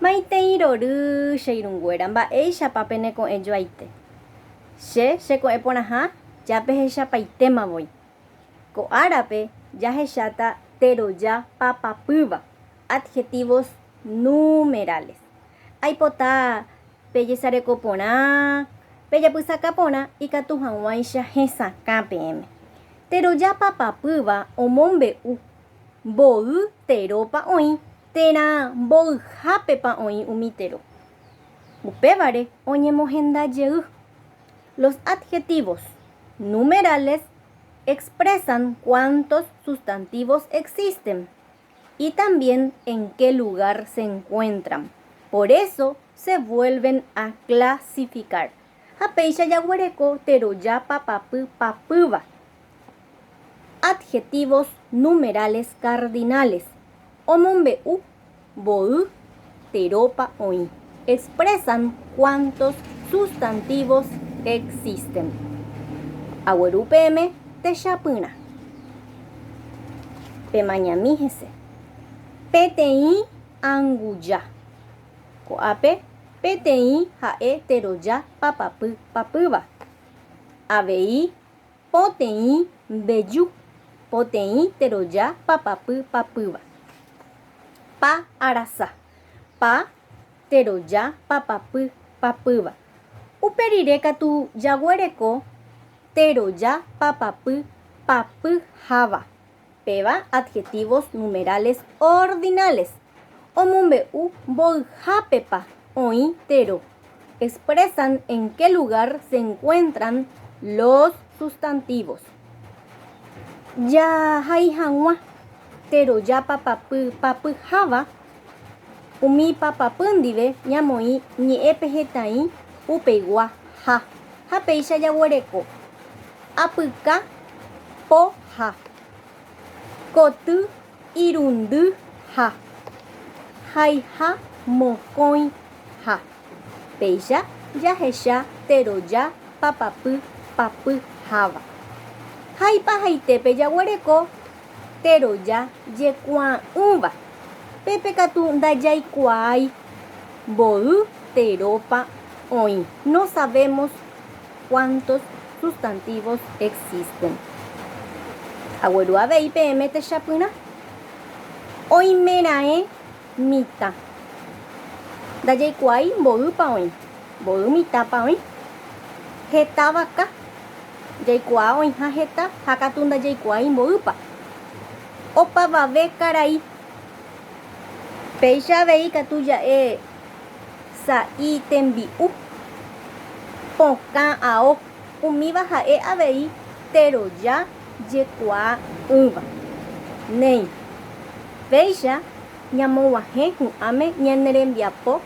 Maitei rory cheirũnguéra mba'éichapa peneko'ẽjoaite. Cheko'ẽ porãha japehechapaitémavoi. Ko árape jahecháta teroja papapýva, adjetivos numerales. Aipota pejesareko porã, pejapysaka porã ikatu hag̃uáicha hesakã peẽme. Teroja papapýva omombe'u mbo'y terópa oĩ térã mbo'yhápepa oĩ umi tero. Upévare oñemohendajey. Los adjetivos numerales expresan cuántos sustantivos existen y también en qué lugar se encuentran. Por eso se vuelven a clasificar. Hapéicha jaguereko teroja papapy papýva. Adjetivos numerales cardinales. Omombe'u mbo'y terópa oĩ. Expresan cuántos sustantivos existen. Agueru peẽme techapyrã. Pemañami hese. Peteĩ anguja. Ko'ápe peteĩ ha'e teroja papapy papýva. Avei poteĩ mbeju. Poteĩ teroja papapy papýva. Pa arasa. Pa teroja papapy papýva. Uperire katu jaguereko teroja papapy papyháva. Péva adjetivos numerales ordinales. Omombe'u mbo'yhápepa oĩ tero. Expresan en qué lugar se encuentran los sustantivos. Jahai hag̃ua teroja papapy papyháva. Umi papapy ndive ñamoĩ ñe'ẽpe hetãĩ upeigua ha. Hapéicha jaguereko apyka poha. Koty irundy ha. Haiha mokõi ha. Péicha jahecha teroja papapy papyháva. Haipahaitépe jaguereko teroja jekuaa'ỹva. Pépe katu ndajaikuaái mbo'y terópa oĩ. No sabemos cuántos sustantivos existen. Agueru avei peẽme techapyrã. Oimeraẽ mitã. Ndajaikuaái mbo'ýpa oĩ. Mbo'y mitápa oĩ. Heta vaka. Jaikuaa oĩha heta ha katu ndajaikuaái mbo'ýpa. Opavave karai. Péicha avei katu ja'e sa'i tembi'u. Pokã ao. Umíva ha'e avei teroja jekuaa'ỹva. Néi. Péicha ñamog̃uahẽ hu'ãme ñane rembiapo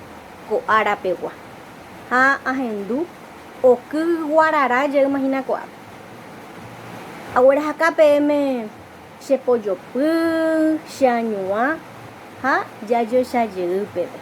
ko árapegua. Ha ahendu okyguarara jeýmahína ko'ápe. Aguerahaka peẽme chepojopy, cheañuã ha jajoechajey pépe.